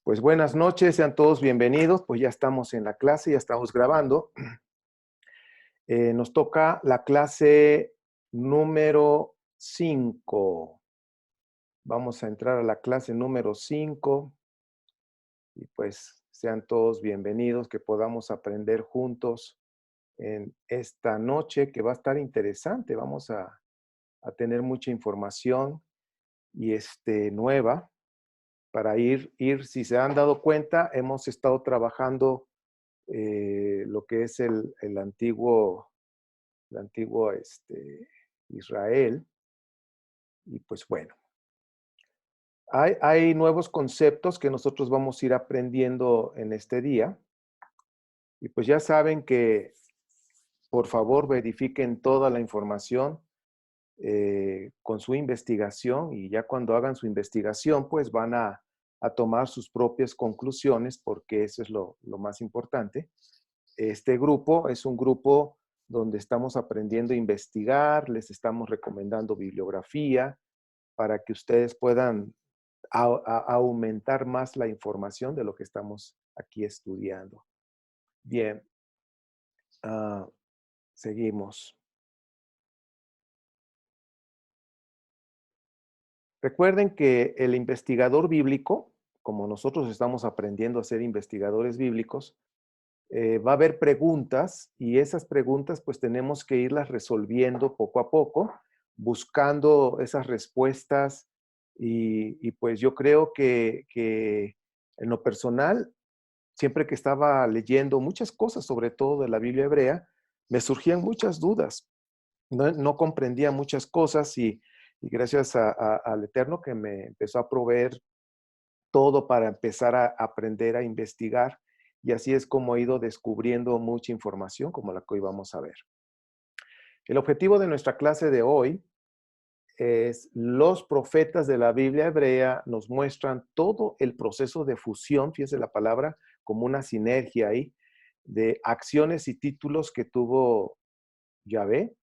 Pues buenas noches, sean todos bienvenidos. Pues ya estamos en la clase, ya estamos grabando. Nos toca la clase número 5. Vamos a entrar a la clase número 5 y pues sean todos bienvenidos, que podamos aprender juntos en esta noche que va a estar interesante. Vamos a tener mucha información y nueva para ir, si se han dado cuenta, hemos estado trabajando lo que es el antiguo Israel. Y pues bueno, hay nuevos conceptos que nosotros vamos a ir aprendiendo en este día. Y pues ya saben que por favor verifiquen toda la información con su investigación, y ya cuando hagan su investigación pues van a tomar sus propias conclusiones, porque eso es lo más importante. Este grupo es un grupo donde estamos aprendiendo a investigar, les estamos recomendando bibliografía para que ustedes puedan aumentar más la información de lo que estamos aquí estudiando. Bien, seguimos. Recuerden que el investigador bíblico, como nosotros estamos aprendiendo a ser investigadores bíblicos, va a haber preguntas, y esas preguntas pues tenemos que irlas resolviendo poco a poco, buscando esas respuestas. Y pues yo creo que en lo personal, siempre que estaba leyendo muchas cosas, sobre todo de la Biblia hebrea, me surgían muchas dudas. No comprendía muchas cosas, y gracias al Eterno, que me empezó a proveer todo para empezar a aprender a investigar, y así es como he ido descubriendo mucha información como la que hoy vamos a ver. El objetivo de nuestra clase de hoy es: los profetas de la Biblia hebrea nos muestran todo el proceso de fusión, fíjense la palabra, como una sinergia ahí, de acciones y títulos que tuvo Yahvé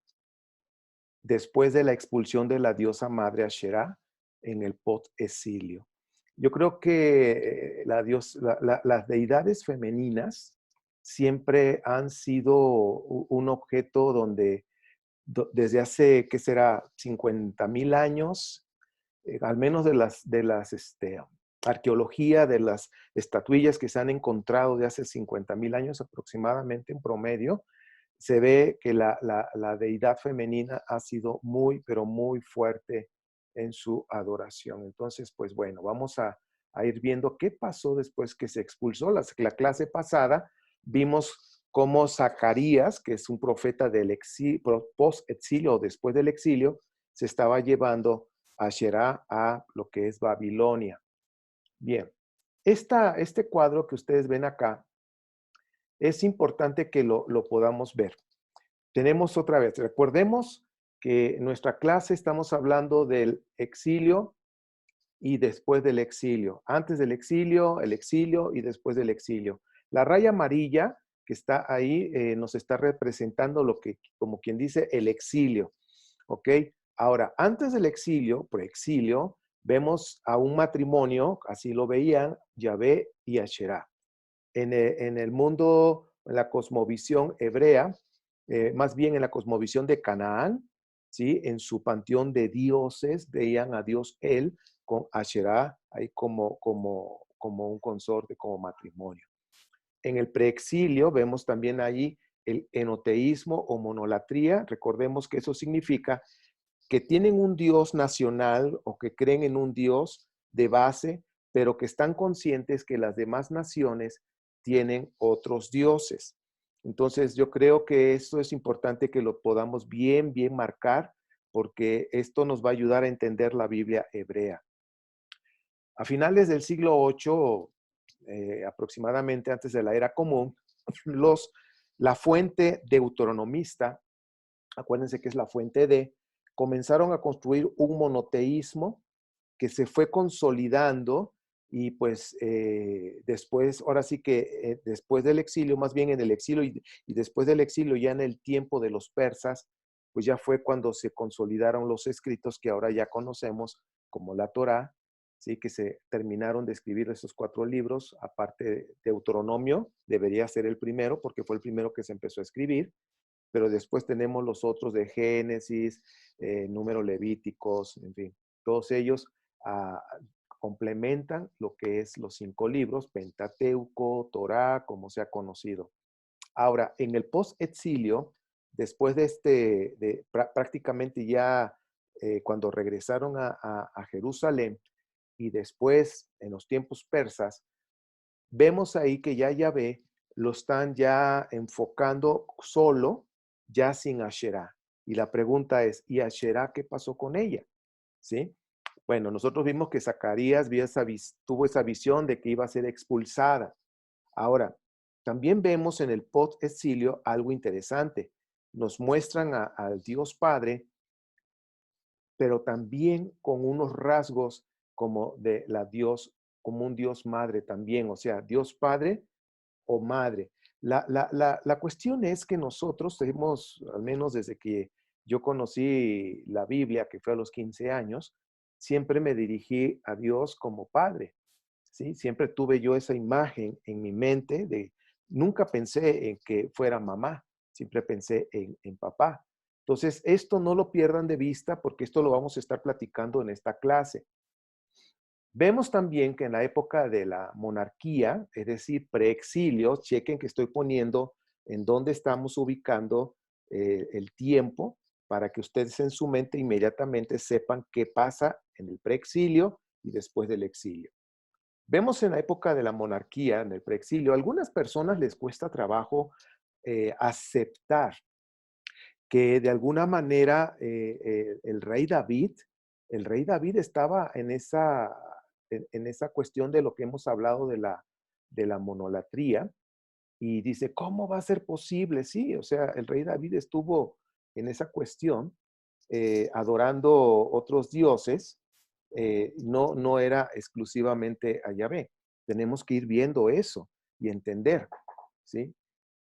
después de la expulsión de la diosa madre Asherá en el post-exilio. Yo creo que las deidades femeninas siempre han sido un objeto donde desde hace, ¿qué será?, 50,000 años, al menos de las arqueología, de las estatuillas que se han encontrado de hace 50,000 años aproximadamente en promedio, se ve que la deidad femenina ha sido muy, pero muy fuerte en su adoración. Entonces, pues bueno, vamos a ir viendo qué pasó después que se expulsó. La clase pasada vimos cómo Zacarías, que es un profeta del post-exilio o después del exilio, se estaba llevando a Asherá a lo que es Babilonia. Bien, este cuadro que ustedes ven acá es importante que lo podamos ver. Tenemos otra vez, recordemos que en nuestra clase estamos hablando del exilio y después del exilio. Antes del exilio, el exilio y después del exilio. La raya amarilla que está ahí nos está representando lo que, como quien dice, el exilio. ¿Ok? Ahora, antes del exilio, preexilio, vemos a un matrimonio, así lo veían, Yahvé y Asherá. En el mundo, en la cosmovisión hebrea, más bien en la cosmovisión de Canaán, ¿sí?, en su panteón de dioses, veían a Dios él con Asherá ahí como un consorte, como matrimonio. En el preexilio vemos también allí el enoteísmo o monolatría. Recordemos que eso significa que tienen un Dios nacional o que creen en un Dios de base, pero que están conscientes que las demás naciones tienen otros dioses. Entonces, yo creo que esto es importante que lo podamos bien marcar, porque esto nos va a ayudar a entender la Biblia hebrea. A finales del siglo VIII, aproximadamente antes de la era común, la fuente deuteronomista, acuérdense que es la fuente de, comenzaron a construir un monoteísmo que se fue consolidando, y pues después, ahora sí que después del exilio, más bien en el exilio y después del exilio, ya en el tiempo de los persas, pues ya fue cuando se consolidaron los escritos que ahora ya conocemos como la Torá, ¿sí? Que se terminaron de escribir esos 4 libros, aparte de Deuteronomio, debería ser el primero, porque fue el primero que se empezó a escribir, pero después tenemos los otros de Génesis, Números Levíticos, en fin, todos ellos ah, complementan lo que es los 5 libros, Pentateuco, Torá, como se ha conocido. Ahora, en el post-exilio, después de prácticamente ya cuando regresaron a Jerusalén y después en los tiempos persas, vemos ahí que ya Yahvé lo están ya enfocando solo, ya sin Asherá. Y la pregunta es, ¿y Asherá qué pasó con ella? ¿Sí? Bueno, nosotros vimos que Zacarías tuvo esa visión de que iba a ser expulsada. Ahora, también vemos en el post-exilio algo interesante. Nos muestran al Dios Padre, pero también con unos rasgos como de como un Dios Madre también, o sea, Dios Padre o Madre. La cuestión es que nosotros hemos, al menos desde que yo conocí la Biblia, que fue a los 15 años, siempre me dirigí a Dios como Padre. ¿Sí? Siempre tuve yo esa imagen en mi mente nunca pensé en que fuera mamá, siempre pensé en papá. Entonces, esto no lo pierdan de vista porque esto lo vamos a estar platicando en esta clase. Vemos también que en la época de la monarquía, es decir, preexilio, chequen que estoy poniendo en dónde estamos ubicando el tiempo para que ustedes en su mente inmediatamente sepan qué pasa en el preexilio y después del exilio. Vemos en la época de la monarquía, en el preexilio, a algunas personas les cuesta trabajo aceptar que de alguna manera el rey David estaba en esa cuestión de lo que hemos hablado de la monolatría y dice, ¿cómo va a ser posible? Sí, o sea, el rey David estuvo en esa cuestión adorando otros dioses, no era exclusivamente a Yahvé. Tenemos que ir viendo eso y entender, ¿sí?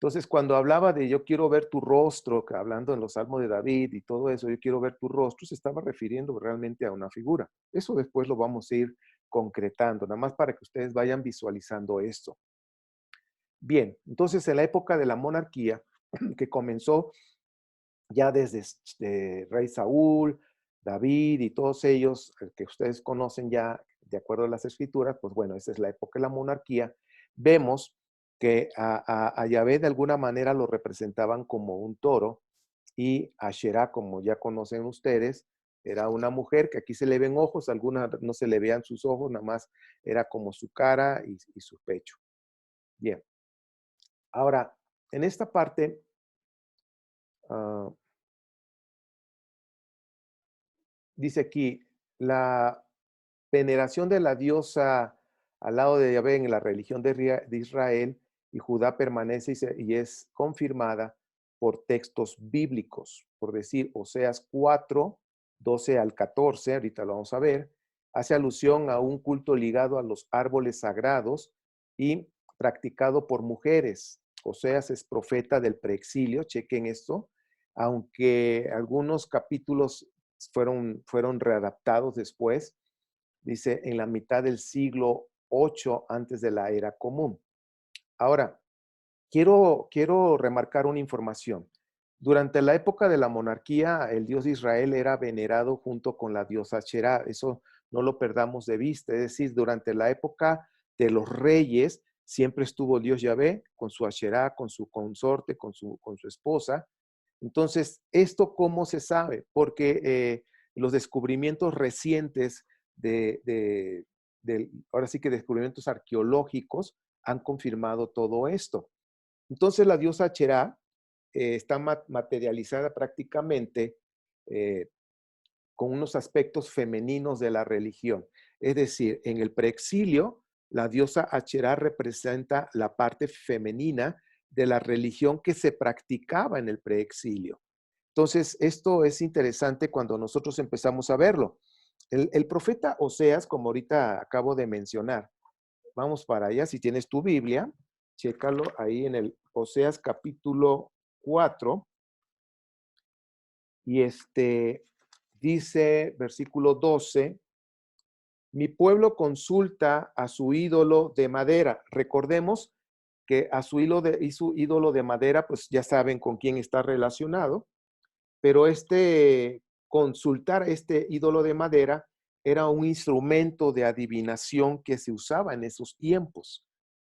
Entonces, cuando hablaba de yo quiero ver tu rostro, hablando en los Salmos de David y todo eso, yo quiero ver tu rostro, se estaba refiriendo realmente a una figura. Eso después lo vamos a ir concretando, nada más para que ustedes vayan visualizando esto. Bien, entonces en la época de la monarquía, que comenzó ya desde Rey Saúl, David y todos ellos que ustedes conocen ya de acuerdo a las escrituras, pues bueno, esa es la época de la monarquía, vemos que a Yahvé de alguna manera lo representaban como un toro y a Asherá, como ya conocen ustedes, era una mujer que aquí se le ven ojos, algunas no se le vean sus ojos, nada más era como su cara y su pecho. Bien, ahora, en esta parte, uh, dice aquí, la veneración de la diosa al lado de Yahvé en la religión de Israel y Judá permanece y es confirmada por textos bíblicos, por decir Oseas 4, 12 al 14, ahorita lo vamos a ver, hace alusión a un culto ligado a los árboles sagrados y practicado por mujeres. Oseas es profeta del preexilio, chequen esto, aunque algunos capítulos fueron readaptados después, dice, en la mitad del siglo 8 antes de la era común. Ahora, quiero remarcar una información. Durante la época de la monarquía, el Dios de Israel era venerado junto con la diosa Asherá. Eso no lo perdamos de vista. Es decir, durante la época de los reyes, siempre estuvo el Dios Yahvé con su Asherá, con su consorte, con su esposa. Entonces, ¿esto cómo se sabe? Porque los descubrimientos recientes ahora sí que descubrimientos arqueológicos han confirmado todo esto. Entonces, la diosa Acherá está materializada prácticamente eh, con unos aspectos femeninos de la religión. Es decir, en el preexilio, la diosa Acherá representa la parte femenina de la religión que se practicaba en el preexilio. Entonces, esto es interesante cuando nosotros empezamos a verlo. El profeta Oseas, como ahorita acabo de mencionar, vamos para allá, si tienes tu Biblia, chécalo ahí en el Oseas capítulo 4, y dice, versículo 12, Mi pueblo consulta a su ídolo de madera. Recordemos que a su ídolo de madera, pues ya saben con quién está relacionado, pero consultar este ídolo de madera era un instrumento de adivinación que se usaba en esos tiempos.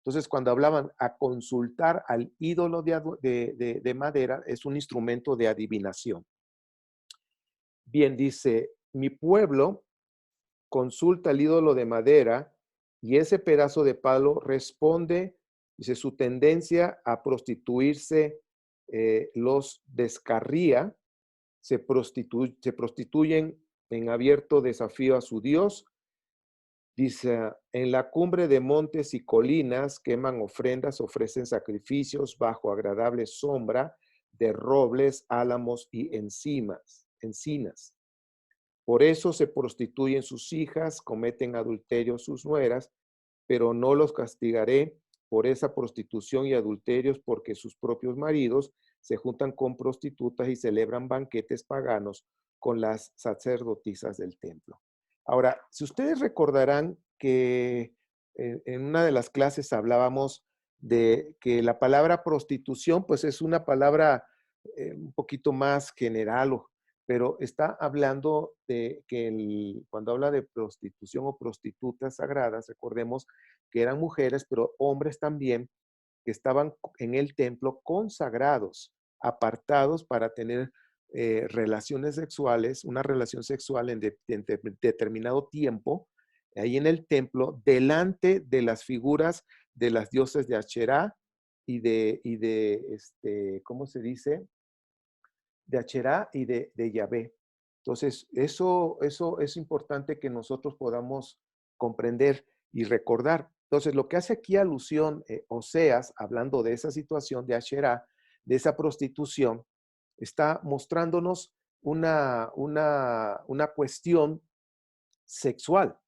Entonces, cuando hablaban a consultar al ídolo de madera, es un instrumento de adivinación. Bien, dice, mi pueblo consulta al ídolo de madera y ese pedazo de palo responde, dice, su tendencia a prostituirse los descarría, se prostituyen en abierto desafío a su Dios. Dice, en la cumbre de montes y colinas queman ofrendas, ofrecen sacrificios bajo agradable sombra de robles, álamos y encinas. Por eso se prostituyen sus hijas, cometen adulterio sus nueras, pero no los castigaré por esa prostitución y adulterios, porque sus propios maridos se juntan con prostitutas y celebran banquetes paganos con las sacerdotisas del templo. Ahora, si ustedes recordarán que en una de las clases hablábamos de que la palabra prostitución, pues es una palabra un poquito más general, pero está hablando de que cuando habla de prostitución o prostitutas sagradas, recordemos que eran mujeres, pero hombres también, que estaban en el templo consagrados, apartados para tener relaciones sexuales, una relación sexual en determinado tiempo, ahí en el templo, delante de las figuras de las dioses de Asherá ¿cómo se dice? De Asherá y de Yahvé. Entonces, eso es importante que nosotros podamos comprender y recordar. Entonces, lo que hace aquí alusión Oseas, hablando de esa situación de Asherá, de esa prostitución, está mostrándonos una cuestión sexual.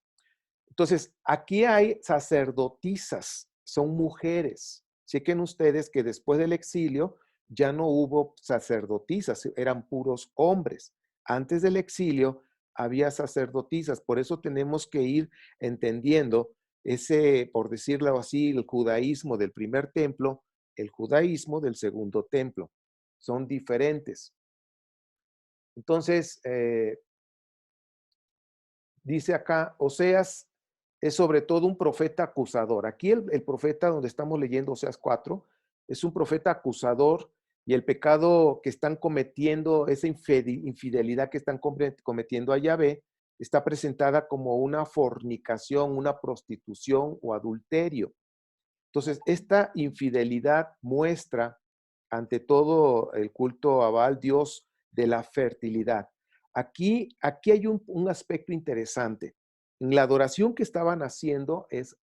Entonces, aquí hay sacerdotisas, son mujeres. Chequen ustedes que después del exilio ya no hubo sacerdotisas, eran puros hombres. Antes del exilio había sacerdotisas, por eso tenemos que ir entendiendo ese, por decirlo así, el judaísmo del primer templo, el judaísmo del segundo templo. Son diferentes. Entonces, dice acá, Oseas es sobre todo un profeta acusador. Aquí el profeta donde estamos leyendo Oseas 4 es un profeta acusador y el pecado que están cometiendo, esa infidelidad que están cometiendo a Yahvé, está presentada como una fornicación, una prostitución o adulterio. Entonces, esta infidelidad muestra ante todo el culto a Baal, Dios de la fertilidad. Aquí hay un aspecto interesante. En la adoración que estaban haciendo es,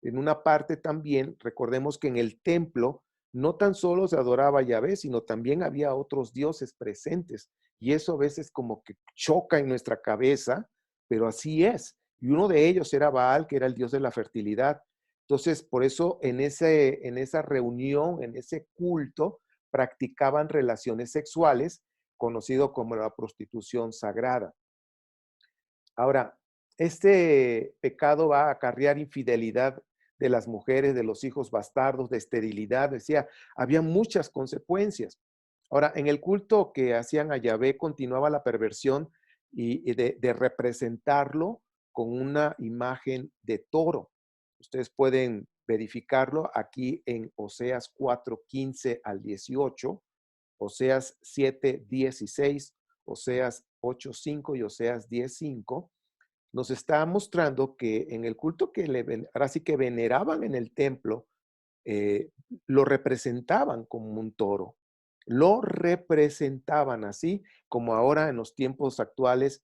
en una parte también, recordemos que en el templo no tan solo se adoraba a Yahvé, sino también había otros dioses presentes. Y eso a veces como que choca en nuestra cabeza, pero así es. Y uno de ellos era Baal, que era el dios de la fertilidad. Entonces, por eso en esa reunión, en ese culto, practicaban relaciones sexuales, conocido como la prostitución sagrada. Ahora, este pecado va a acarrear infidelidad de las mujeres, de los hijos bastardos, de esterilidad, decía, había muchas consecuencias. Ahora, en el culto que hacían a Yahvé continuaba la perversión y de representarlo con una imagen de toro. Ustedes pueden verificarlo aquí en Oseas 4:15 al 18, Oseas 7:16, Oseas 8:5 y Oseas 10:5. Nos está mostrando que en el culto que ahora sí que veneraban en el templo, eh, lo representaban como un toro, lo representaban así como ahora en los tiempos actuales,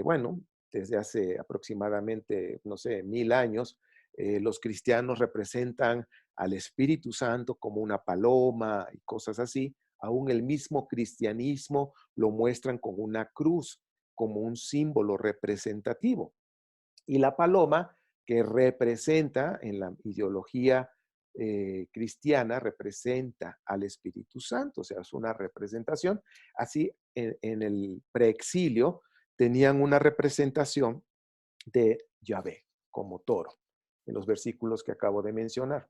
bueno, desde hace aproximadamente, no sé, 1000 años, los cristianos representan al Espíritu Santo como una paloma y cosas así. Aún el mismo cristianismo lo muestran con una cruz, como un símbolo representativo. Y la paloma, que representa en la ideología cristiana, representa al Espíritu Santo, o sea, es una representación. Así, en el preexilio tenían una representación de Yahvé, como toro, en los versículos que acabo de mencionar.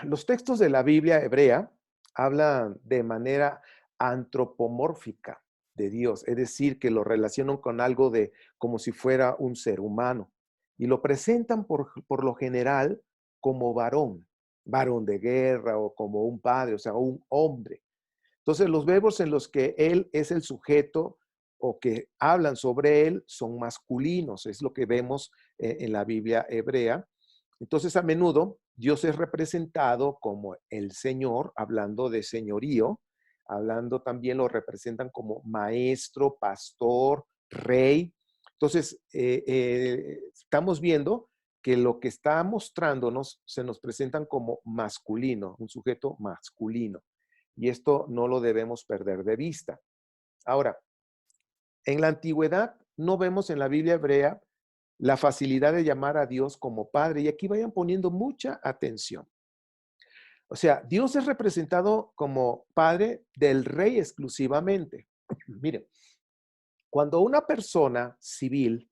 Los textos de la Biblia hebrea hablan de manera antropomórfica de Dios, es decir, que lo relacionan con algo de como si fuera un ser humano y lo presentan por lo general como varón, varón de guerra o como un padre, o sea, un hombre. Entonces, los verbos en los que él es el sujeto o que hablan sobre él son masculinos, es lo que vemos en la Biblia hebrea. Entonces, a menudo Dios es representado como el Señor, hablando de señorío, hablando también lo representan como maestro, pastor, rey. Entonces, estamos viendo que lo que está mostrándonos se nos presentan como masculino, un sujeto masculino. Y esto no lo debemos perder de vista. Ahora, en la antigüedad no vemos en la Biblia hebrea la facilidad de llamar a Dios como Padre. Y aquí vayan poniendo mucha atención. O sea, Dios es representado como Padre del Rey exclusivamente. Miren, cuando una persona civil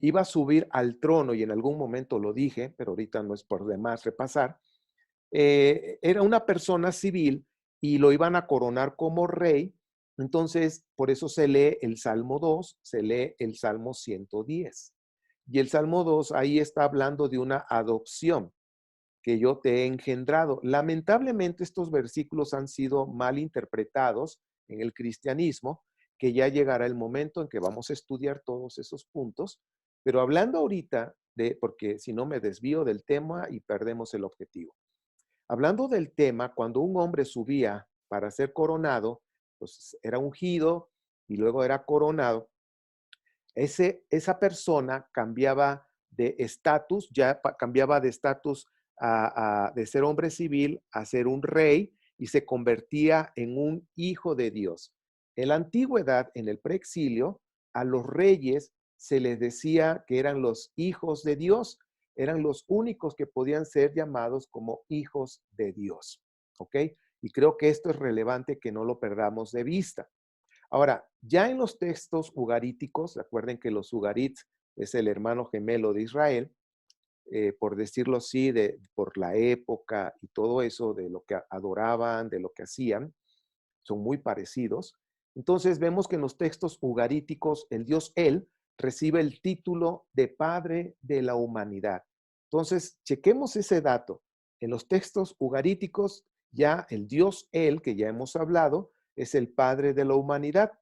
iba a subir al trono, y en algún momento lo dije, pero ahorita no es por demás repasar, era una persona civil y lo iban a coronar como rey. Entonces, por eso se lee el Salmo 2, se lee el Salmo 110. Y el Salmo 2 ahí está hablando de una adopción que yo te he engendrado. Lamentablemente estos versículos han sido mal interpretados en el cristianismo, que ya llegará el momento en que vamos a estudiar todos esos puntos, pero hablando ahorita de, porque si no me desvío del tema y perdemos el objetivo. Hablando del tema, cuando un hombre subía para ser coronado, pues era ungido y luego era coronado, esa persona cambiaba de estatus, ya cambiaba de estatus de ser hombre civil a ser un rey y se convertía en un hijo de Dios. En la antigüedad, en el preexilio, a los reyes se les decía que eran los hijos de Dios, eran los únicos que podían ser llamados como hijos de Dios. ¿Ok? Y creo que esto es relevante que no lo perdamos de vista. Ahora, ya en los textos ugaríticos, recuerden que los ugarits es el hermano gemelo de Israel, por decirlo así, por la época y todo eso, de lo que adoraban, de lo que hacían, son muy parecidos. Entonces vemos que en los textos ugaríticos el dios El recibe el título de Padre de la humanidad. Entonces, chequemos ese dato. En los textos ugaríticos ya el dios El, que ya hemos hablado, es el Padre de la humanidad.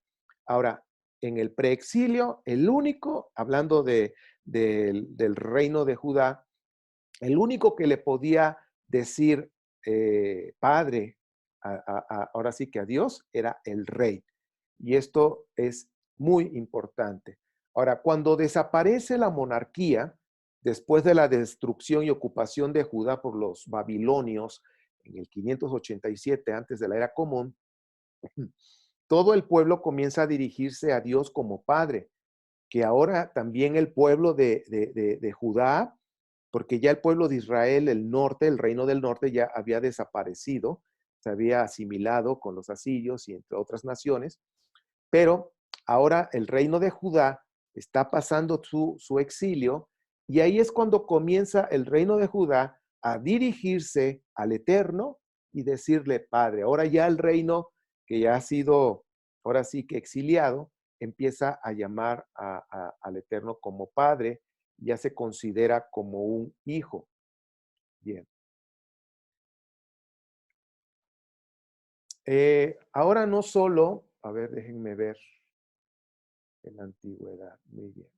Ahora, en el preexilio, el único, hablando del reino de Judá, el único que le podía decir Padre, ahora sí que a Dios, era el rey. Y esto es muy importante. Ahora, cuando desaparece la monarquía, después de la destrucción y ocupación de Judá por los babilonios en el 587 antes de la era común, todo el pueblo comienza a dirigirse a Dios como Padre, que ahora también el pueblo de Judá, porque ya el pueblo de Israel, el norte, el reino del norte ya había desaparecido, se había asimilado con los asirios y entre otras naciones, pero ahora el reino de Judá está pasando su exilio y ahí es cuando comienza el reino de Judá a dirigirse al Eterno y decirle, Padre, ahora ya el reino que ya ha sido, ahora sí que exiliado, empieza a llamar al Eterno como Padre, ya se considera como un hijo. Bien. Ahora no solo, a ver, déjenme ver en la antigüedad, muy bien.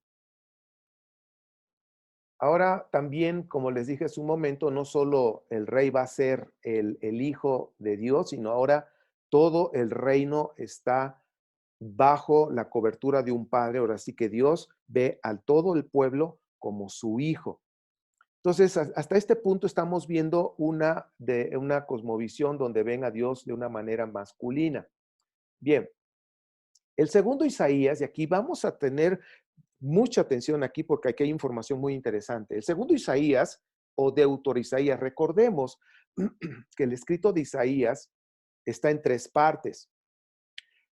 Ahora también, como les dije hace un momento, no solo el rey va a ser el hijo de Dios, sino ahora todo el reino está bajo la cobertura de un padre. Ahora sí que Dios ve a todo el pueblo como su hijo. Entonces, hasta este punto estamos viendo una cosmovisión donde ven a Dios de una manera masculina. Bien, el segundo Isaías, y aquí vamos a tener mucha atención aquí porque aquí hay información muy interesante. El segundo Isaías o Deutero Isaías, recordemos que el escrito de Isaías está en tres partes.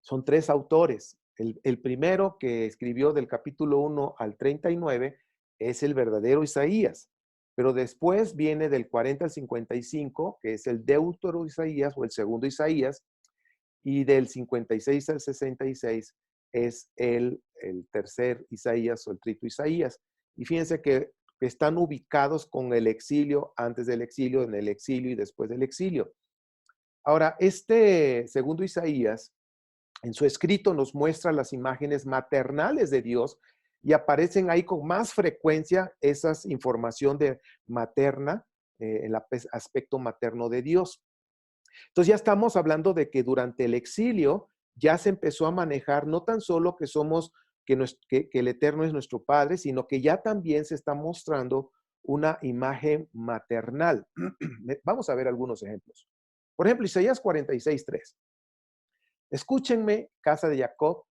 Son tres autores. El primero que escribió del capítulo 1 al 39 es el verdadero Isaías, pero después viene del 40 al 55, que es el Deutero Isaías o el segundo Isaías, y del 56 al 66 es el tercer Isaías o el trito Isaías. Y fíjense que están ubicados con el exilio, antes del exilio, en el exilio y después del exilio. Ahora, este segundo Isaías, en su escrito nos muestra las imágenes maternales de Dios y aparecen ahí con más frecuencia esas información de materna, el aspecto materno de Dios. Entonces ya estamos hablando de que durante el exilio ya se empezó a manejar no tan solo que somos, que el Eterno es nuestro Padre, sino que ya también se está mostrando una imagen maternal. Vamos a ver algunos ejemplos. Por ejemplo, Isaías 46:3. Escúchenme, casa de Jacob,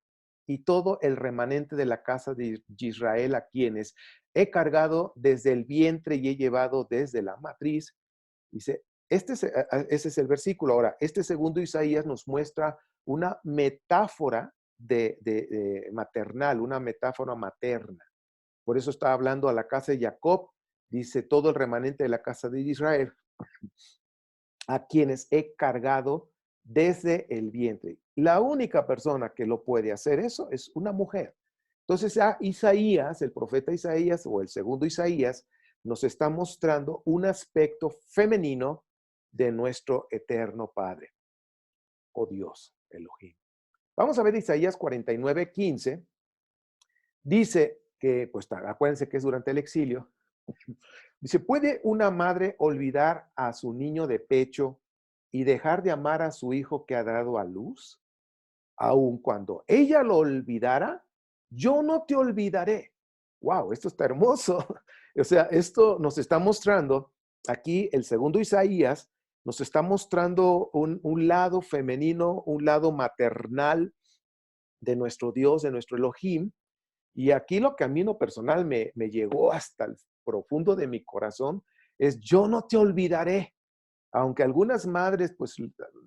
y todo el remanente de la casa de Israel, a quienes he cargado desde el vientre y he llevado desde la matriz. Dice, ese es el versículo. Ahora, este segundo Isaías nos muestra una metáfora de maternal, una metáfora materna. Por eso está hablando a la casa de Jacob, dice todo el remanente de la casa de Israel, a quienes he cargado desde el vientre. La única persona que lo puede hacer eso es una mujer. Entonces, a Isaías, el profeta Isaías o el segundo Isaías, nos está mostrando un aspecto femenino de nuestro eterno Padre, o Dios, Elohim. Vamos a ver Isaías 49:15. Dice que, pues acuérdense que es durante el exilio. Dice, ¿puede una madre olvidar a su niño de pecho y dejar de amar a su hijo que ha dado a luz? Aun cuando ella lo olvidara, yo no te olvidaré. Wow, esto está hermoso. O sea, esto nos está mostrando, aquí el segundo Isaías nos está mostrando un lado femenino, un lado maternal de nuestro Dios, de nuestro Elohim. Y aquí lo que a mí en lo personal me llegó hasta el profundo de mi corazón es, yo no te olvidaré. Aunque algunas madres, pues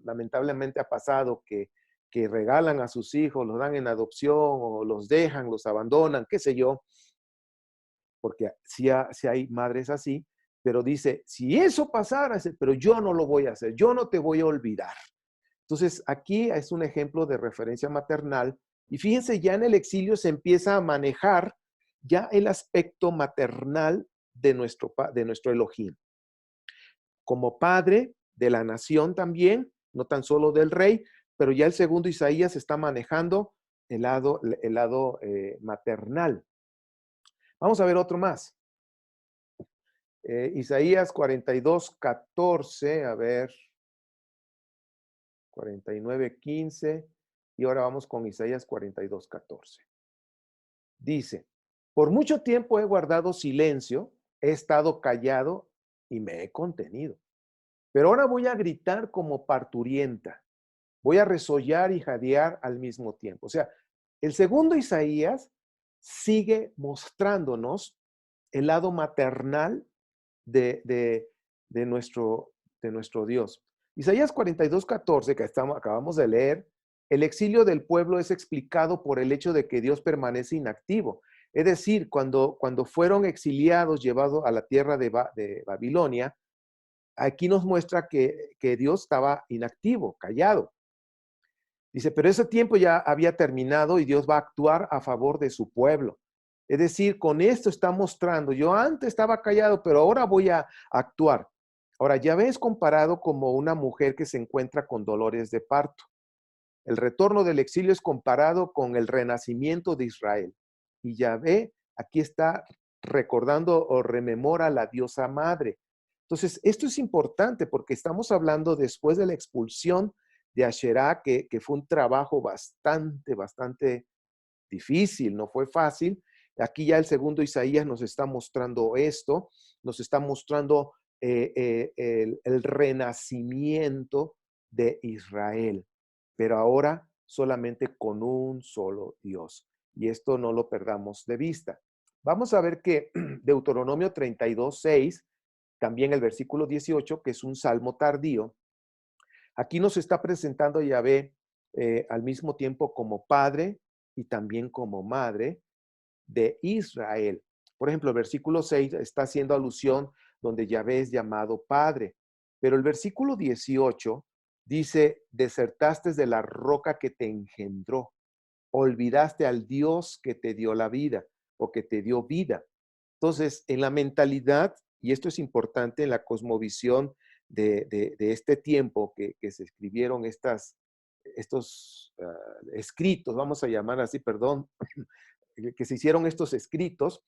lamentablemente ha pasado que regalan a sus hijos, los dan en adopción o los dejan, los abandonan, qué sé yo, porque sí hay madres así, pero dice, si eso pasara, pero yo no lo voy a hacer, yo no te voy a olvidar. Entonces, aquí es un ejemplo de referencia maternal y fíjense, ya en el exilio se empieza a manejar ya el aspecto maternal de nuestro Elohim. Como padre de la nación también, no tan solo del rey, pero ya el segundo Isaías está manejando el lado maternal. Vamos a ver otro más. Isaías 42:14, a ver, 49:15, y ahora vamos con Isaías 42:14. Dice, por mucho tiempo he guardado silencio, he estado callado y me he contenido. Pero ahora voy a gritar como parturienta. Voy a resollar y jadear al mismo tiempo. O sea, el segundo Isaías sigue mostrándonos el lado maternal de, de, de nuestro, de nuestro Dios. Isaías 42:14, que acabamos de leer, el exilio del pueblo es explicado por el hecho de que Dios permanece inactivo. Es decir, cuando fueron exiliados, llevados a la tierra de Babilonia, aquí nos muestra que Dios estaba inactivo, callado. Dice, pero ese tiempo ya había terminado y Dios va a actuar a favor de su pueblo. Es decir, con esto está mostrando, yo antes estaba callado, pero ahora voy a actuar. Ahora, Yahvé es comparado como una mujer que se encuentra con dolores de parto. El retorno del exilio es comparado con el renacimiento de Israel. Y Yahvé aquí está recordando o rememora a la diosa madre. Entonces, esto es importante porque estamos hablando después de la expulsión de Asherá, que fue un trabajo bastante difícil, no fue fácil. Aquí ya el segundo Isaías nos está mostrando esto, nos está mostrando el renacimiento de Israel, pero ahora solamente con un solo Dios. Y esto no lo perdamos de vista. Vamos a ver que Deuteronomio 32:6, también el versículo 18, que es un salmo tardío, aquí nos está presentando a Yahvé al mismo tiempo como Padre, y también como madre de Israel. Por ejemplo, el versículo 6 está haciendo alusión donde Yahvé es llamado Padre, pero el versículo 18 dice, desertaste de la roca que te engendró, olvidaste al Dios que te dio la vida o que te dio vida. Entonces, en la mentalidad, y esto es importante en la cosmovisión de este tiempo que se escribieron estos escritos, vamos a llamar así, perdón, que se hicieron estos escritos,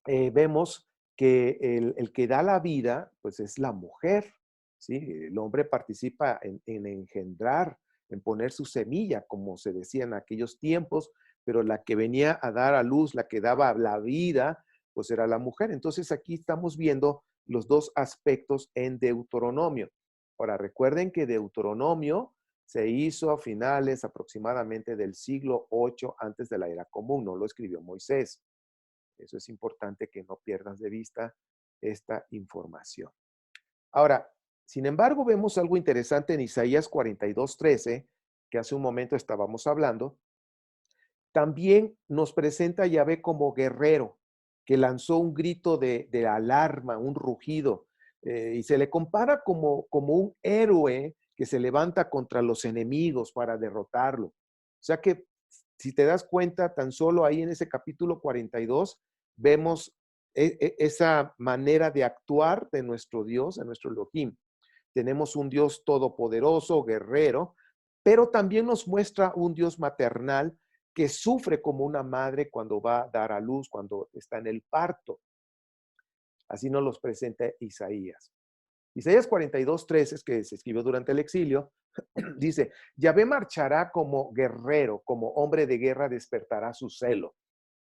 vemos que el que da la vida, pues es la mujer, ¿sí? El hombre participa en engendrar, en poner su semilla, como se decía en aquellos tiempos, pero la que venía a dar a luz, la que daba la vida, pues era la mujer. Entonces aquí estamos viendo los dos aspectos en Deuteronomio. Ahora, recuerden que Deuteronomio se hizo a finales aproximadamente del siglo 8 antes de la era común, no lo escribió Moisés. Eso es importante que no pierdas de vista esta información. Ahora, sin embargo, vemos algo interesante en Isaías 42:13, que hace un momento estábamos hablando. También nos presenta a Yahvé como guerrero, que lanzó un grito de alarma, un rugido, y se le compara como un héroe que se levanta contra los enemigos para derrotarlo. O sea que, si te das cuenta, tan solo ahí en ese capítulo 42, vemos esa manera de actuar de nuestro Dios, de nuestro Elohim. Tenemos un Dios todopoderoso, guerrero, pero también nos muestra un Dios maternal que sufre como una madre cuando va a dar a luz, cuando está en el parto. Así nos los presenta Isaías. Isaías 42:13, que se escribió durante el exilio, dice, Yahvé marchará como guerrero, como hombre de guerra despertará su celo.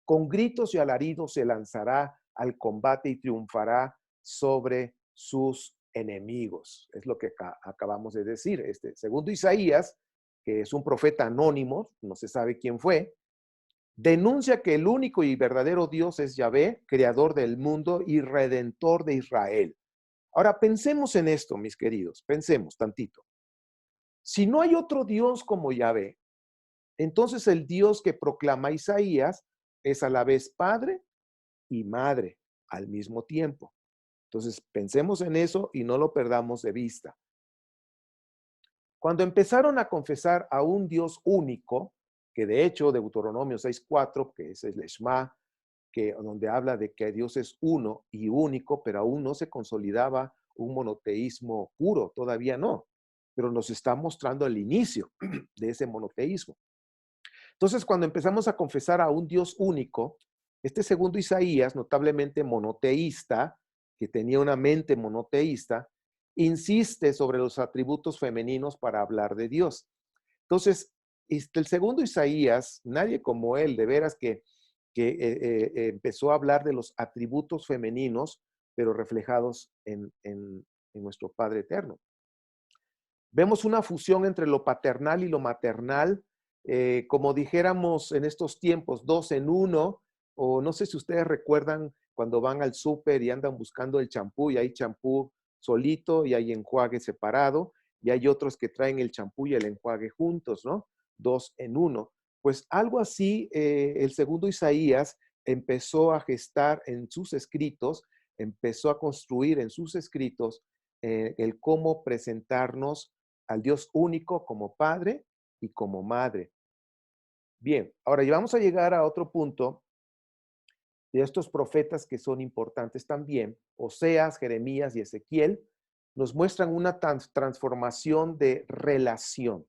Con gritos y alaridos se lanzará al combate y triunfará sobre sus enemigos. Es lo que acabamos de decir. Segundo Isaías, que es un profeta anónimo, no se sabe quién fue, denuncia que el único y verdadero Dios es Yahvé, creador del mundo y redentor de Israel. Ahora, pensemos en esto, mis queridos, pensemos tantito. Si no hay otro Dios como Yahvé, entonces el Dios que proclama Isaías es a la vez Padre y Madre al mismo tiempo. Entonces, pensemos en eso y no lo perdamos de vista. Cuando empezaron a confesar a un Dios único, que de hecho Deuteronomio 6:4, que es el Shema, donde habla de que Dios es uno y único, pero aún no se consolidaba un monoteísmo puro, todavía no, pero nos está mostrando el inicio de ese monoteísmo. Entonces, cuando empezamos a confesar a un Dios único, este segundo Isaías, notablemente monoteísta, que tenía una mente monoteísta, insiste sobre los atributos femeninos para hablar de Dios. Entonces, el segundo Isaías, nadie como él, de veras que empezó a hablar de los atributos femeninos, pero reflejados en nuestro Padre Eterno. Vemos una fusión entre lo paternal y lo maternal, como dijéramos en estos tiempos, dos en uno, o no sé si ustedes recuerdan cuando van al súper y andan buscando el champú y hay champú solito y hay enjuague separado y hay otros que traen el champú y el enjuague juntos, ¿no? Dos en uno. Pues algo así, el segundo Isaías empezó a gestar en sus escritos, empezó a construir en sus escritos el cómo presentarnos al Dios único como Padre y como Madre. Bien, ahora ya vamos a llegar a otro punto de estos profetas que son importantes también. Oseas, Jeremías y Ezequiel nos muestran una transformación de relación.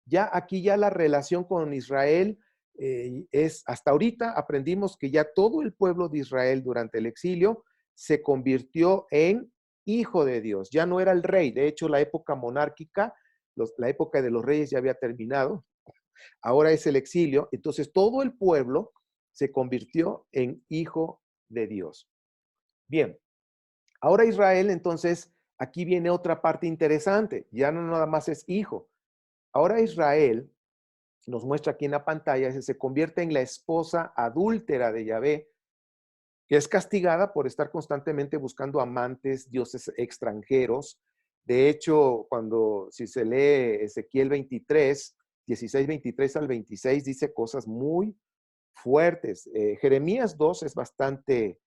Ya aquí ya la relación con Israel es, hasta ahorita aprendimos que ya todo el pueblo de Israel durante el exilio se convirtió en hijo de Dios. Ya no era el rey. De hecho, la época monárquica, la época de los reyes ya había terminado. Ahora es el exilio. Entonces todo el pueblo se convirtió en hijo de Dios. Bien, ahora Israel, entonces, aquí viene otra parte interesante. Ya no nada más es hijo. Ahora Israel, nos muestra aquí en la pantalla, se convierte en la esposa adúltera de Yahvé, que es castigada por estar constantemente buscando amantes, dioses extranjeros. De hecho, si se lee Ezequiel 23, 16, 23 al 26 dice cosas muy fuertes. Jeremías 2 es bastante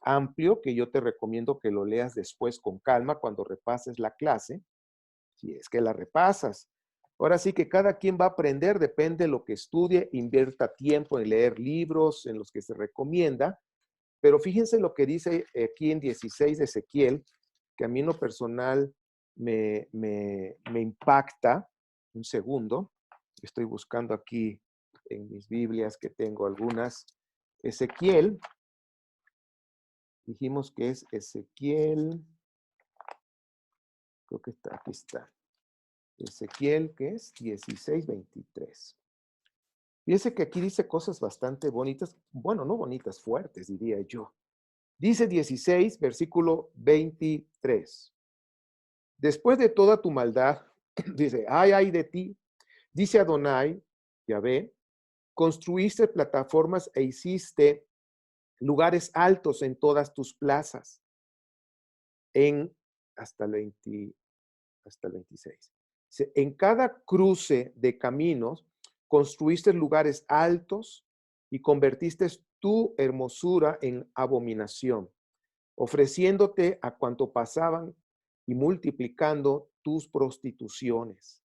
amplio, que yo te recomiendo que lo leas después con calma cuando repases la clase, si es que la repasas. Ahora sí que cada quien va a aprender, depende de lo que estudie, invierta tiempo en leer libros en los que se recomienda, pero fíjense lo que dice aquí en 16 de Ezequiel, que a mí en lo personal me impacta. Un segundo, estoy buscando aquí en mis Biblias que tengo algunas. Ezequiel, dijimos que es Ezequiel, creo que está, aquí está. Ezequiel, ¿qué es? 16, 23. Fíjese que aquí dice cosas bastante bonitas, bueno, no bonitas, fuertes, diría yo. Dice 16, versículo 23. Después de toda tu maldad, dice, ay de ti, dice Adonai, Yahvé, construiste plataformas e hiciste lugares altos en todas tus plazas, en hasta el 20, hasta el 26. En cada cruce de caminos construiste lugares altos y convertiste tu hermosura en abominación, ofreciéndote a cuanto pasaban y multiplicando tus prostituciones.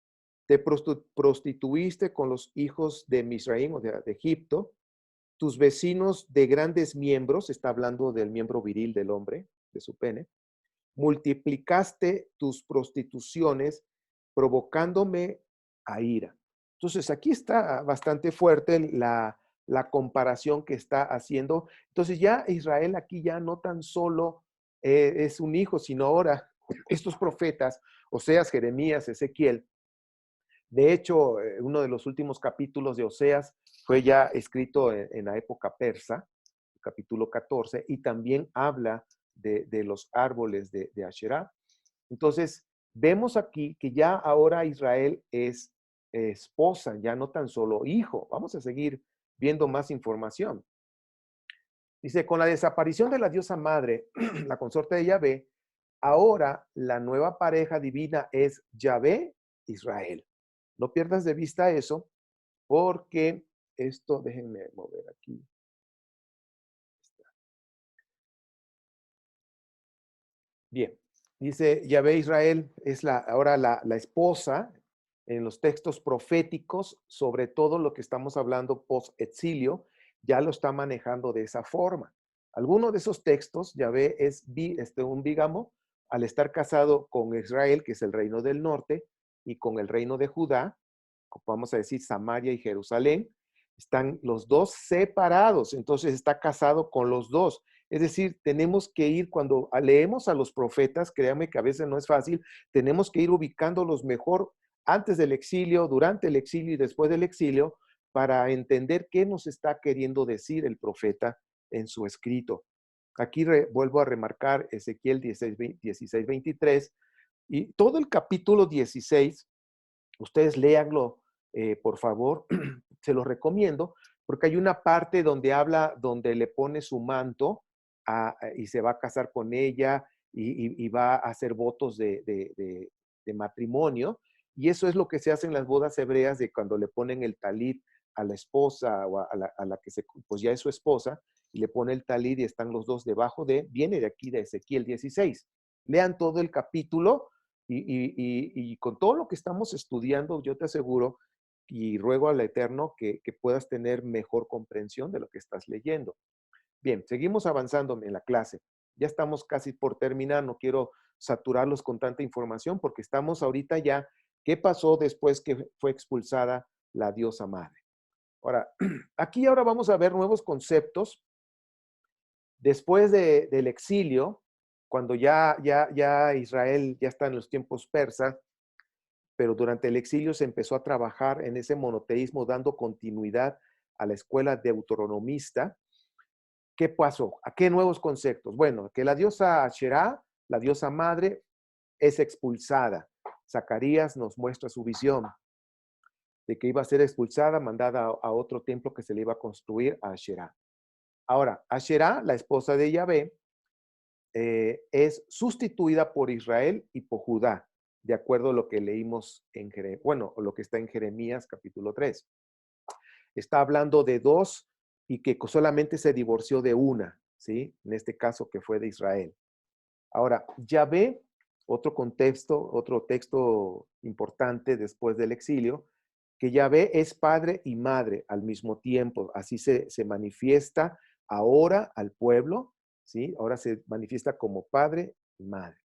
Te prostituiste con los hijos de Misraim o de Egipto, tus vecinos de grandes miembros, está hablando del miembro viril del hombre, de su pene, multiplicaste tus prostituciones, provocándome a ira. Entonces, aquí está bastante fuerte la comparación que está haciendo. Entonces, ya Israel aquí ya no tan solo es un hijo, sino ahora estos profetas, Oseas, Jeremías, Ezequiel. De hecho, uno de los últimos capítulos de Oseas fue ya escrito en la época persa, capítulo 14, y también habla de los árboles de Asherah. Entonces, vemos aquí que ya ahora Israel es esposa, ya no tan solo hijo. Vamos a seguir viendo más información. Dice, con la desaparición de la diosa madre, la consorte de Yahvé, ahora la nueva pareja divina es Yahvé Israel. No pierdas de vista eso, porque esto, déjenme mover aquí. Bien, dice Yahvé Israel es ahora la esposa en los textos proféticos, sobre todo lo que estamos hablando post-exilio, ya lo está manejando de esa forma. Alguno de esos textos, Yahvé es un bígamo, al estar casado con Israel, que es el reino del norte, y con el reino de Judá, vamos a decir Samaria y Jerusalén, están los dos separados, entonces está casado con los dos. Es decir, tenemos que ir, cuando leemos a los profetas, créanme que a veces no es fácil, tenemos que ir ubicándolos mejor antes del exilio, durante el exilio y después del exilio, para entender qué nos está queriendo decir el profeta en su escrito. Aquí vuelvo a remarcar Ezequiel 16, 23, y todo el capítulo 16, ustedes léanlo, por favor, se los recomiendo, porque hay una parte donde habla, donde le pone su manto y se va a casar con ella y va a hacer votos de matrimonio. Y eso es lo que se hace en las bodas hebreas, de cuando le ponen el talit a la esposa o a la que pues ya es su esposa, y le pone el talit y están los dos debajo viene de aquí de Ezequiel 16. Lean todo el capítulo y con todo lo que estamos estudiando, yo te aseguro y ruego al Eterno que puedas tener mejor comprensión de lo que estás leyendo. Bien, seguimos avanzando en la clase. Ya estamos casi por terminar, no quiero saturarlos con tanta información porque estamos ahorita ya, ¿qué pasó después que fue expulsada la diosa madre? Ahora, aquí ahora vamos a ver nuevos conceptos. Después del exilio, cuando ya Israel ya está en los tiempos persas, pero durante el exilio se empezó a trabajar en ese monoteísmo, dando continuidad a la escuela deuteronomista. ¿Qué pasó? ¿A qué nuevos conceptos? Bueno, que la diosa Asherah, la diosa madre, es expulsada. Zacarías nos muestra su visión de que iba a ser expulsada, mandada a otro templo que se le iba a construir a Asherah. Ahora, Asherah, la esposa de Yahvé, es sustituida por Israel y por Judá. de acuerdo a lo que leímos en lo que está en Jeremías capítulo 3. Está hablando de dos y que solamente se divorció de una, ¿sí? En este caso que fue de Israel. Ahora, Yahvé, otro texto importante después del exilio, que Yahvé es padre y madre al mismo tiempo. Así se manifiesta ahora al pueblo, ¿sí? Ahora se manifiesta como padre y madre.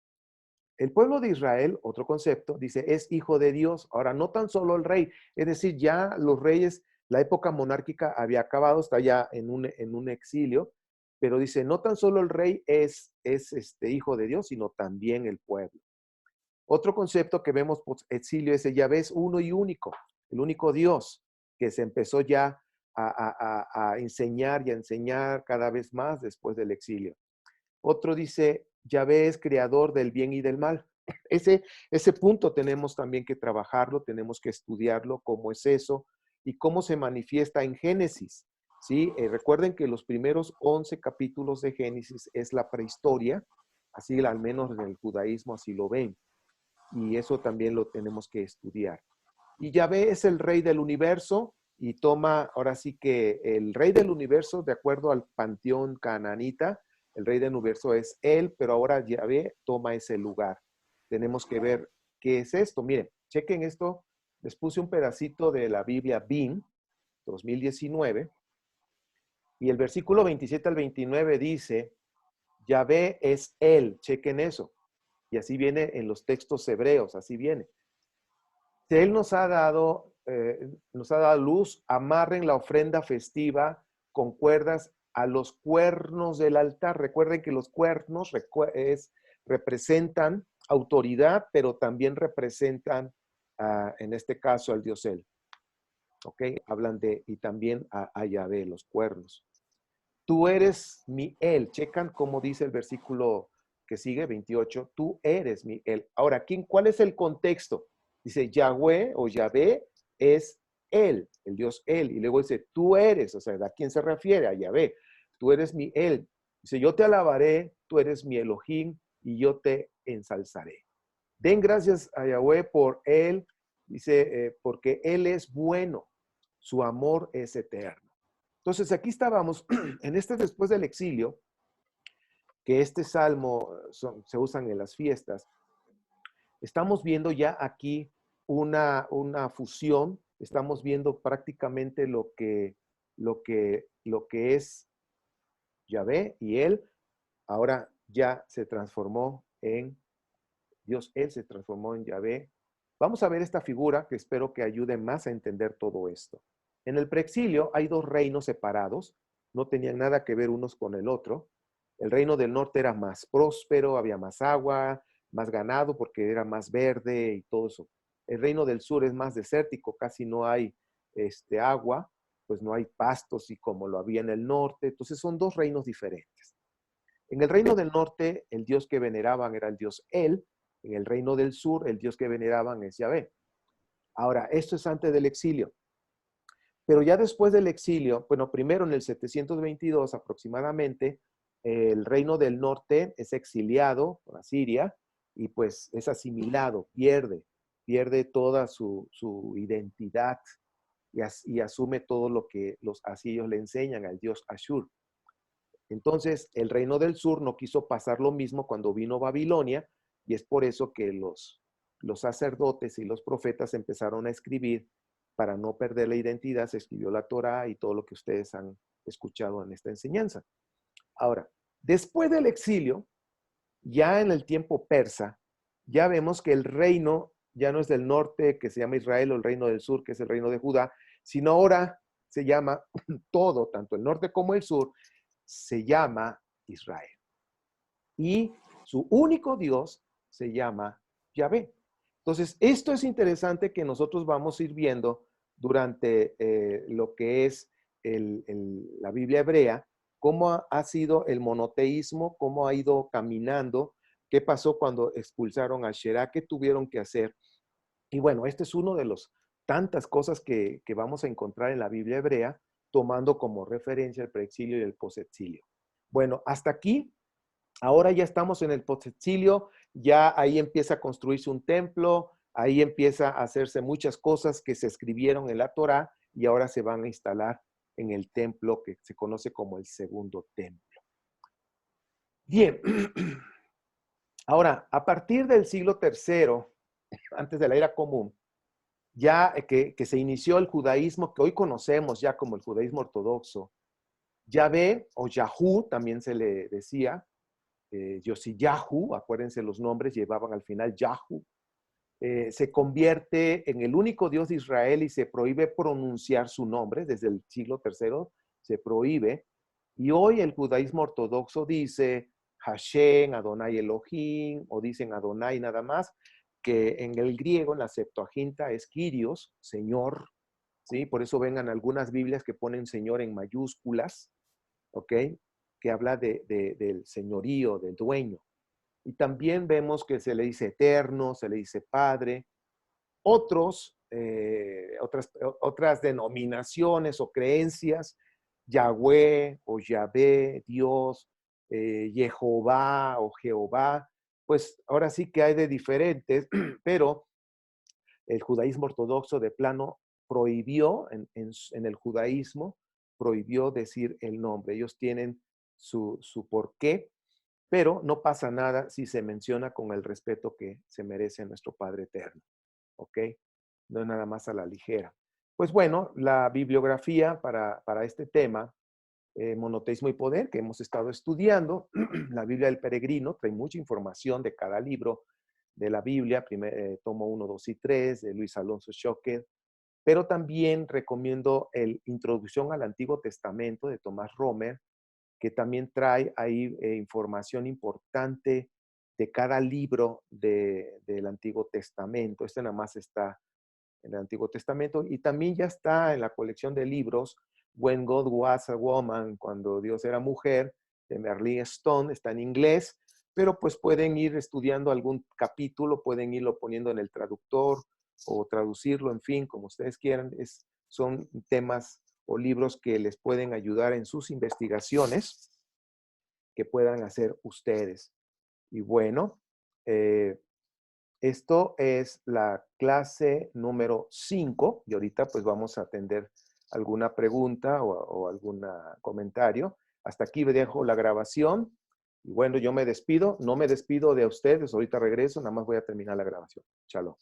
El pueblo de Israel, otro concepto, dice, es hijo de Dios. Ahora, no tan solo el rey, es decir, ya los reyes, la época monárquica había acabado, está ya en un exilio, pero dice, no tan solo el rey es hijo de Dios, sino también el pueblo. Otro concepto que vemos por exilio es Yahvé es uno y único, el único Dios que se empezó ya a enseñar y a enseñar cada vez más después del exilio. Otro dice, Yahvé es creador del bien y del mal. Ese punto tenemos también que trabajarlo, tenemos que estudiarlo, cómo es eso y cómo se manifiesta en Génesis. ¿Sí? Recuerden que los primeros 11 capítulos de Génesis es la prehistoria, así al menos en el judaísmo así lo ven. Y eso también lo tenemos que estudiar. Y Yahvé es el rey del universo y toma, ahora sí que el rey del universo, de acuerdo al panteón cananita, el rey del universo es él, pero ahora Yahvé toma ese lugar. Tenemos que ver qué es esto. Miren, chequen esto. Les puse un pedacito de la Biblia BIM 2019 y el versículo 27 al 29 dice, Yahvé es él. Chequen eso. Y así viene en los textos hebreos, así viene. Él nos ha dado luz, amarren la ofrenda festiva con cuerdas a los cuernos del altar. Recuerden que los cuernos representan autoridad, pero también representan, en este caso, al dios él. ¿Ok? Hablan y también a Yahvé, los cuernos. Tú eres mi él. Checan cómo dice el versículo que sigue, 28. Tú eres mi él. Ahora, ¿cuál es el contexto? Dice Yahweh o Yahvé es él, el Dios él. Y luego dice, tú eres, o sea, ¿a quién se refiere? A Yahvé. Tú eres mi él. Dice, yo te alabaré, tú eres mi Elohim y yo te ensalzaré. Den gracias a Yahweh por él, dice, porque él es bueno, su amor es eterno. Entonces aquí estábamos, en después del exilio, que este salmo se usan en las fiestas, estamos viendo ya aquí una fusión, estamos viendo prácticamente lo que es Yahvé y él, ahora ya se transformó en Dios, él se transformó en Yahvé. Vamos a ver esta figura que espero que ayude más a entender todo esto. En el preexilio hay dos reinos separados, no tenían nada que ver unos con el otro. El reino del norte era más próspero, había más agua, más ganado porque era más verde y todo eso. El reino del sur es más desértico, casi no hay agua, pues no hay pastos y como lo había en el norte. Entonces son dos reinos diferentes. En el reino del norte, el dios que veneraban era el dios El. En el reino del sur, el dios que veneraban es Yahvé. Ahora, esto es antes del exilio. Pero ya después del exilio, bueno, primero en el 722 aproximadamente, el reino del norte es exiliado por Asiria y pues es asimilado, pierde toda su identidad y asume todo lo que los asirios le enseñan al dios Ashur. Entonces, el reino del sur no quiso pasar lo mismo cuando vino Babilonia y es por eso que los sacerdotes y los profetas empezaron a escribir para no perder la identidad. Se escribió la Torá y todo lo que ustedes han escuchado en esta enseñanza. Ahora, después del exilio, ya en el tiempo persa, ya vemos que el reino ya no es del norte, que se llama Israel, o el reino del sur, que es el reino de Judá, sino ahora se llama todo, tanto el norte como el sur, se llama Israel. Y su único Dios se llama Yahvé. Entonces, esto es interesante que nosotros vamos a ir viendo durante lo que es la Biblia hebrea, cómo ha sido el monoteísmo, cómo ha ido caminando, qué pasó cuando expulsaron a Asherá, qué tuvieron que hacer. Y bueno, este es uno de los tantas cosas que vamos a encontrar en la Biblia hebrea, tomando como referencia el preexilio y el posexilio. Bueno, hasta aquí. Ahora ya estamos en el posexilio, ya ahí empieza a construirse un templo, ahí empieza a hacerse muchas cosas que se escribieron en la Torá y ahora se van a instalar en el templo que se conoce como el segundo templo. Bien, ahora, a partir del siglo tercero, antes de la era común, ya que se inició el judaísmo que hoy conocemos ya como el judaísmo ortodoxo, Yahvé o Yahú también se le decía, Yosiyahu, acuérdense los nombres, llevaban al final Yahu, se convierte en el único Dios de Israel y se prohíbe pronunciar su nombre desde el siglo tercero, se prohíbe. Y hoy el judaísmo ortodoxo dice Hashem, Adonai Elohim, o dicen Adonai nada más, que en el griego, en la Septuaginta, es Kyrios, Señor, ¿sí? Por eso vengan algunas Biblias que ponen Señor en mayúsculas, ¿ok? Que habla del señorío, del dueño. Y también vemos que se le dice eterno, se le dice padre. Otras denominaciones o creencias, Yahweh o Yahvé, Dios, Jehová o Jehová, pues ahora sí que hay de diferentes, pero el judaísmo ortodoxo de plano prohibió, en el judaísmo, prohibió decir el nombre. Ellos tienen su porqué, pero no pasa nada si se menciona con el respeto que se merece nuestro Padre Eterno. ¿Ok? No es nada más a la ligera. Pues bueno, la bibliografía para este tema, monoteísmo y poder, que hemos estado estudiando, la Biblia del Peregrino, trae mucha información de cada libro de la Biblia, tomo 1, 2 y 3, de Luis Alonso Schocker, pero también recomiendo el Introducción al Antiguo Testamento de Tomás Romer, que también trae ahí información importante de cada libro del Antiguo Testamento. Este nada más está en el Antiguo Testamento y también ya está en la colección de libros When God Was a Woman, cuando Dios era mujer, de Merlin Stone, está en inglés, pero pues pueden ir estudiando algún capítulo, pueden irlo poniendo en el traductor o traducirlo, en fin, como ustedes quieran. Son temas o libros que les pueden ayudar en sus investigaciones que puedan hacer ustedes. Y bueno, esto es la clase número 5 y ahorita pues vamos a atender alguna pregunta o algún comentario. Hasta aquí dejo la grabación. Y bueno, yo me despido. No me despido de ustedes. Ahorita regreso. Nada más voy a terminar la grabación. Shalom.